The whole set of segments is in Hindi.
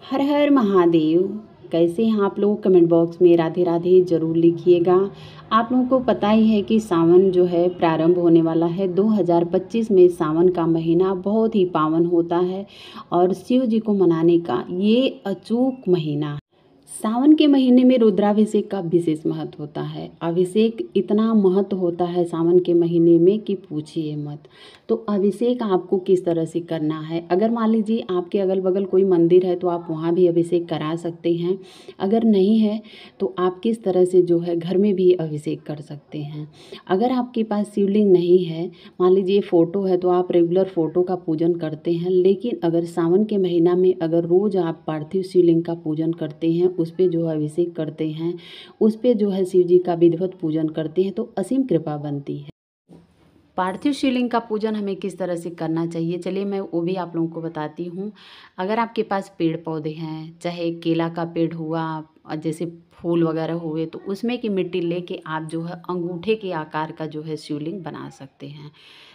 हर हर महादेव। कैसे हैं आप लोग? कमेंट बॉक्स में राधे राधे ज़रूर लिखिएगा। आप लोगों को पता ही है कि सावन जो है प्रारंभ होने वाला है। 2025 में सावन का महीना बहुत ही पावन होता है और शिव जी को मनाने का ये अचूक महीना। सावन के महीने में रुद्राभिषेक का विशेष महत्व होता है। अभिषेक इतना महत्व होता है सावन के महीने में कि पूछिए मत। तो अभिषेक आपको किस तरह से करना है? अगर मान लीजिए आपके अगल बगल कोई मंदिर है तो आप वहाँ भी अभिषेक करा सकते हैं। अगर नहीं है तो आप किस तरह से जो है घर में भी अभिषेक कर सकते हैं। अगर आपके पास शिवलिंग नहीं है, मान लीजिए फ़ोटो है, तो आप रेगुलर फ़ोटो का पूजन करते हैं। लेकिन अगर सावन के महीना में अगर रोज़ आप पार्थिव शिवलिंग का पूजन करते हैं, उस पे जो है अभिषेक करते हैं, उस पे जो है शिव जी का विधिवत पूजन करते हैं, तो असीम कृपा बनती है। पार्थिव शिवलिंग का पूजन हमें किस तरह से करना चाहिए, चलिए मैं वो भी आप लोगों को बताती हूँ। अगर आपके पास पेड़ पौधे हैं, चाहे केला का पेड़ हुआ और जैसे फूल वगैरह हुए, तो उसमें की मिट्टी लेके आप जो है अंगूठे के आकार का जो है शिवलिंग बना सकते हैं।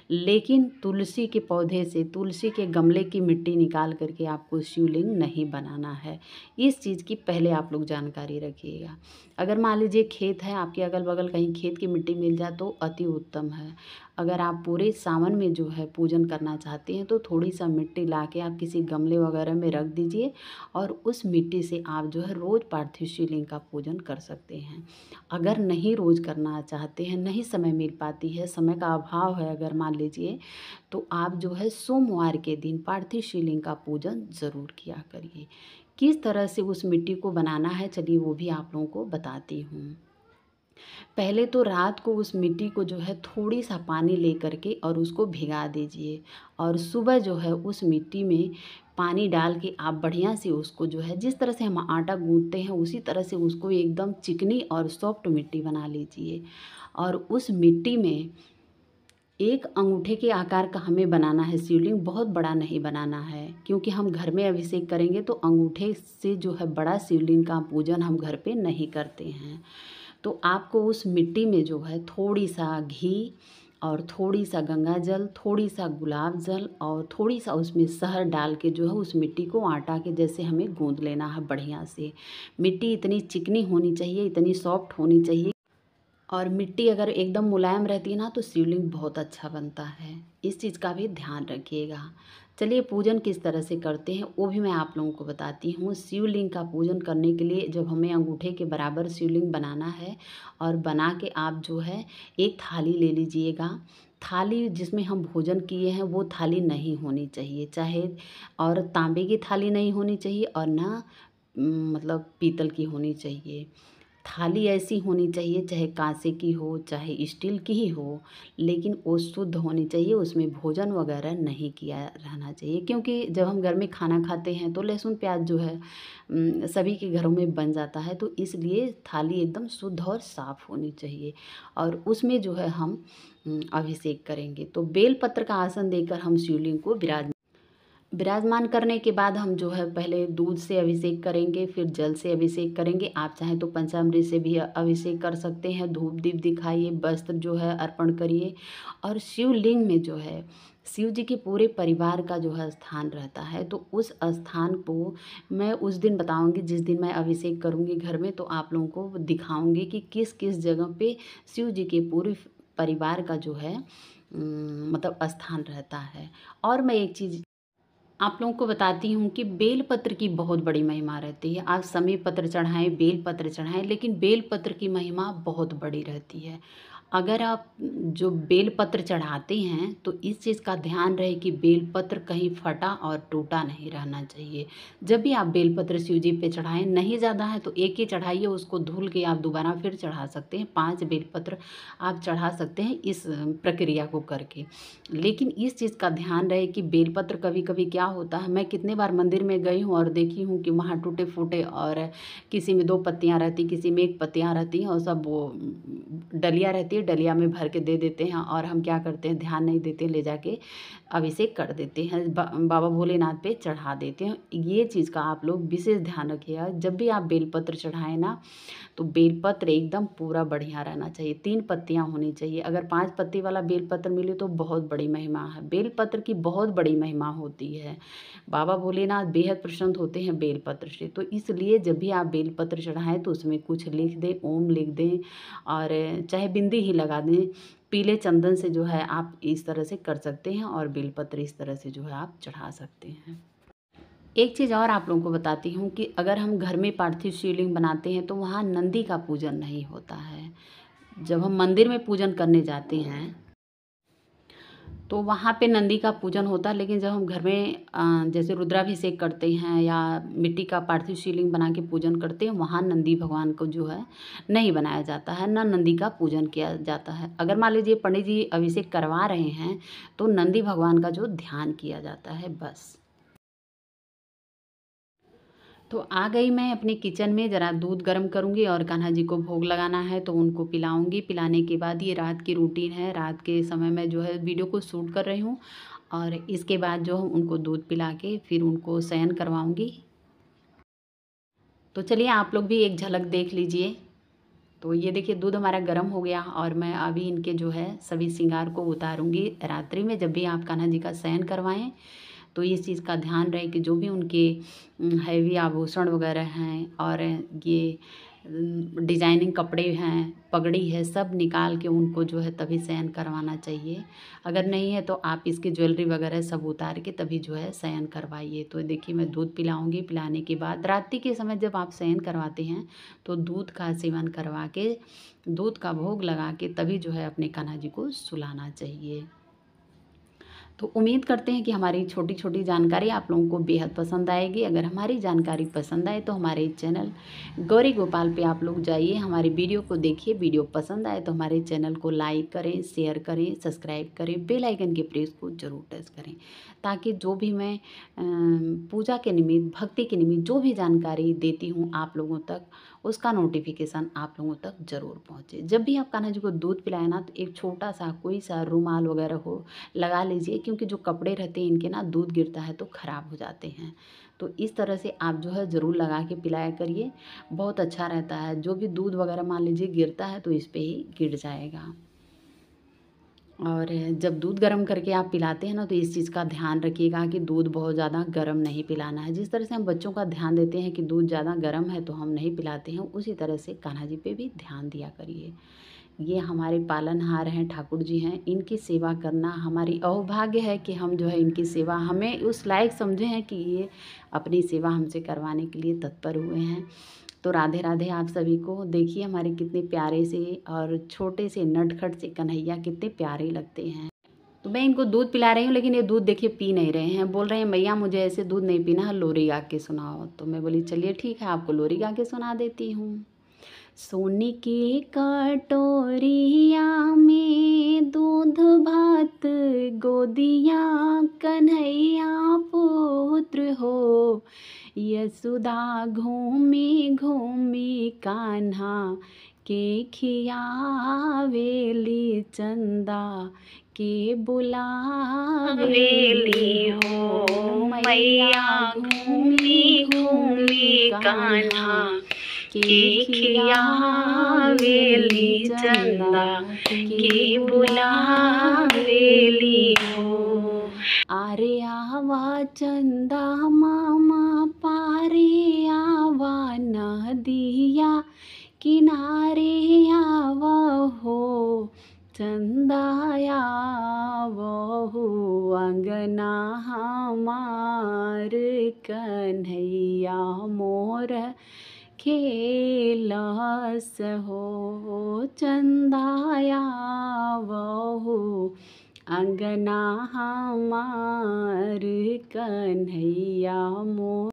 लेकिन तुलसी के पौधे से, तुलसी के गमले की मिट्टी निकाल करके आपको शिवलिंग नहीं बनाना है। इस चीज़ की पहले आप लोग जानकारी रखिएगा। अगर मान लीजिए खेत है, आपके अगल बगल कहीं खेत की मिट्टी मिल जाए तो अति उत्तम है। अगर आप पूरे सावन में जो है पूजन करना चाहते हैं तो थोड़ी सा मिट्टी ला के आप किसी गमले वगैरह में रख दीजिए और उस मिट्टी से आप जो है रोज़ पार्थिव शिवलिंग का पूजन कर सकते हैं। अगर नहीं रोज़ करना चाहते हैं, नहीं समय मिल पाती है, समय का अभाव है अगर मान लीजिए, तो आप जो है सोमवार के दिन पार्थिव शिवलिंग का पूजन ज़रूर किया करिए। किस तरह से उस मिट्टी को बनाना है, चलिए वो भी आप लोगों को बताती हूँ। पहले तो रात को उस मिट्टी को जो है थोड़ी सा पानी ले करके और उसको भिगा दीजिए और सुबह जो है उस मिट्टी में पानी डाल के आप बढ़िया से उसको जो है, जिस तरह से हम आटा गूंथते हैं उसी तरह से उसको एकदम चिकनी और सॉफ्ट मिट्टी बना लीजिए। और उस मिट्टी में एक अंगूठे के आकार का हमें बनाना है शिवलिंग, बहुत बड़ा नहीं बनाना है, क्योंकि हम घर में अभिषेक करेंगे तो अंगूठे से जो है बड़ा शिवलिंग का पूजन हम घर पे नहीं करते हैं। तो आपको उस मिट्टी में जो है थोड़ी सा घी और थोड़ी सा गंगा जल, थोड़ी सा गुलाब जल और थोड़ी सा उसमें शहद डाल के जो है उस मिट्टी को आटा के जैसे हमें गूंद लेना है बढ़िया से। मिट्टी इतनी चिकनी होनी चाहिए, इतनी सॉफ्ट होनी चाहिए। और मिट्टी अगर एकदम मुलायम रहती है ना तो शिवलिंग बहुत अच्छा बनता है। इस चीज़ का भी ध्यान रखिएगा। चलिए पूजन किस तरह से करते हैं वो भी मैं आप लोगों को बताती हूँ। शिवलिंग का पूजन करने के लिए जब हमें अंगूठे के बराबर शिवलिंग बनाना है और बना के आप जो है एक थाली ले लीजिएगा। थाली जिसमें हम भोजन किए हैं वो थाली नहीं होनी चाहिए, चाहे और तांबे की थाली नहीं होनी चाहिए और ना मतलब पीतल की होनी चाहिए। थाली ऐसी होनी चाहिए, चाहे कांसे की हो चाहे स्टील की ही हो, लेकिन वो शुद्ध होनी चाहिए, उसमें भोजन वगैरह नहीं किया रहना चाहिए। क्योंकि जब हम घर में खाना खाते हैं तो लहसुन प्याज जो है सभी के घरों में बन जाता है, तो इसलिए थाली एकदम शुद्ध और साफ़ होनी चाहिए। और उसमें जो है हम अभिषेक करेंगे तो बेलपत्र का आसन देकर हम शिवलिंग को विराजमान करने के बाद हम जो है पहले दूध से अभिषेक करेंगे, फिर जल से अभिषेक करेंगे। आप चाहें तो पंचामृत से भी अभिषेक कर सकते हैं। धूप दीप दिखाइए, वस्त्र जो है अर्पण करिए। और शिवलिंग में जो है शिव जी के पूरे परिवार का जो है स्थान रहता है, तो उस स्थान को मैं उस दिन बताऊंगी जिस दिन मैं अभिषेक करूंगी घर में, तो आप लोगों को दिखाऊंगी कि किस किस जगह पे शिव जी के पूरे परिवार का जो है मतलब स्थान रहता है। और मैं एक चीज़ आप लोगों को बताती हूँ कि बेल पत्र की बहुत बड़ी महिमा रहती है। आप समी पत्र चढ़ाएं, बेल पत्र चढ़ाएं, लेकिन बेल पत्र की महिमा बहुत बड़ी रहती है। अगर आप जो बेल पत्र चढ़ाते हैं तो इस चीज़ का ध्यान रहे कि बेल पत्र कहीं फटा और टूटा नहीं रहना चाहिए। जब भी आप बेल पत्र शिव जी पे चढ़ाएं, नहीं ज़्यादा है तो एक ही चढ़ाइए, उसको धुल के आप दोबारा फिर चढ़ा सकते हैं। 5 बेल पत्र आप चढ़ा सकते हैं इस प्रक्रिया को करके। लेकिन इस चीज़ का ध्यान रहे कि बेलपत्र कभी कभी क्या होता है, मैं कितने बार मंदिर में गई हूँ और देखी हूँ कि वहाँ टूटे फूटे और किसी में 2 पत्तियाँ रहती, किसी में 1 पत्तियाँ रहती हैं और सब वो डलिया रहती है, डलिया में भर के दे देते हैं और हम क्या करते हैं, ध्यान नहीं देते, ले जाके अभिषेक कर देते हैं, बाबा भोलेनाथ पे चढ़ा देते हैं। ये चीज़ का आप लोग विशेष ध्यान रखिएगा। जब भी आप बेलपत्र चढ़ाएं ना, तो बेलपत्र एकदम पूरा बढ़िया रहना चाहिए, 3 पत्तियां होनी चाहिए। अगर 5 पत्ती वाला बेलपत्र मिले तो बहुत बड़ी महिमा है। बेलपत्र की बहुत बड़ी महिमा होती है। बाबा भोलेनाथ बेहद प्रसन्न होते हैं बेलपत्र से। तो इसलिए जब भी आप बेलपत्र चढ़ाएं तो उसमें कुछ लिख दें, ओम लिख दें, और चाहे बिंदी ही लगा दें। पीले चंदन से जो है आप इस तरह से कर सकते हैं, और बेलपत्र इस तरह से जो है आप चढ़ा सकते हैं। एक चीज़ और आप लोगों को बताती हूँ कि अगर हम घर में पार्थिव शिवलिंग बनाते हैं तो वहाँ नंदी का पूजन नहीं होता है। जब हम मंदिर में पूजन करने जाते हैं तो वहाँ पे नंदी का पूजन होता है, लेकिन जब हम घर में जैसे रुद्राभिषेक करते हैं या मिट्टी का पार्थिव शिवलिंग बना के पूजन करते हैं, वहाँ नंदी भगवान को जो है नहीं बनाया जाता है, ना नंदी का पूजन किया जाता है। अगर मान लीजिए पंडित जी अभिषेक करवा रहे हैं तो नंदी भगवान का जो ध्यान किया जाता है, बस। तो आ गई मैं अपने किचन में, ज़रा दूध गर्म करूँगी और कान्हा जी को भोग लगाना है तो उनको पिलाऊँगी। पिलाने के बाद ये रात की रूटीन है, रात के समय मैं जो है वीडियो को शूट कर रही हूँ, और इसके बाद जो उनको दूध पिला के फिर उनको शयन करवाऊँगी। तो चलिए आप लोग भी एक झलक देख लीजिए। तो ये देखिए दूध हमारा गर्म हो गया, और मैं अभी इनके जो है सभी श्रृंगार को उतारूँगी। रात्रि में जब भी आप कान्हा जी का शयन करवाएँ तो इस चीज़ का ध्यान रहे कि जो भी उनके हैवी आभूषण वगैरह हैं, और ये डिजाइनिंग कपड़े हैं, पगड़ी है, सब निकाल के उनको जो है तभी शयन करवाना चाहिए। अगर नहीं है तो आप इसकी ज्वेलरी वगैरह सब उतार के तभी जो है शयन करवाइए। तो देखिए मैं दूध पिलाऊंगी। पिलाने के बाद रात्रि के समय जब आप शयन करवाते हैं तो दूध का सेवन करवा के, दूध का भोग लगा के तभी जो है अपने कान्हा जी को सुलाना चाहिए। तो उम्मीद करते हैं कि हमारी छोटी छोटी जानकारी आप लोगों को बेहद पसंद आएगी। अगर हमारी जानकारी पसंद आए तो हमारे चैनल गौरी गोपाल पे आप लोग जाइए, हमारी वीडियो को देखिए। वीडियो पसंद आए तो हमारे चैनल को लाइक करें, शेयर करें, सब्सक्राइब करें, बेल आइकन के प्रेस को जरूर टच करें, ताकि जो भी मैं पूजा के निमित्त, भक्ति के निमित्त जो भी जानकारी देती हूँ आप लोगों तक, उसका नोटिफिकेशन आप लोगों तक ज़रूर पहुँचे। जब भी आप कान्हा जी को दूध पिलाए ना, तो एक छोटा सा कोई सा रुमाल वगैरह हो लगा लीजिए, क्योंकि जो कपड़े रहते हैं इनके ना दूध गिरता है तो ख़राब हो जाते हैं। तो इस तरह से आप जो है ज़रूर लगा के पिलाया करिए, बहुत अच्छा रहता है। जो भी दूध वगैरह मान लीजिए गिरता है तो इस पर ही गिर जाएगा। और जब दूध गर्म करके आप पिलाते हैं ना, तो इस चीज़ का ध्यान रखिएगा कि दूध बहुत ज़्यादा गर्म नहीं पिलाना है। जिस तरह से हम बच्चों का ध्यान देते हैं कि दूध ज़्यादा गर्म है तो हम नहीं पिलाते हैं, उसी तरह से कान्हा जी पे भी ध्यान दिया करिए। ये हमारे पालनहार हैं, ठाकुर जी हैं, इनकी सेवा करना हमारी अहोभाग्य है कि हम जो है इनकी सेवा, हमें उस लायक समझे हैं कि ये अपनी सेवा हमसे करवाने के लिए तत्पर हुए हैं। तो राधे राधे आप सभी को। देखिए हमारे कितने प्यारे से और छोटे से नटखट से कन्हैया कितने प्यारे लगते हैं। तो मैं इनको दूध पिला रही हूँ, लेकिन ये दूध देखिए पी नहीं रहे हैं। बोल रहे हैं मैया मुझे ऐसे दूध नहीं पीना है, लोरी गा के सुनाओ। तो मैं बोली चलिए ठीक है, आपको लोरी गा के सुना देती हूँ। सोने की कटोरिया में दूध भात गोदिया, कन्हैया पुत्र हो, यशोदा घूमी घूमी कान्हा के खियावेली, चंदा के बुलावेली हो, मैया घूमी घूमी कान्हा के खियावेली, चंदा के बुलावेली हो। आरे आवा चंदा मामा, पारे आवा नदिया, किनारे आवा हो, चंदाया वहु अंगना हमार, कन्हैया मोर खेलस हो, चंदाया वहु अंगना हमार, कन्हैया मोर।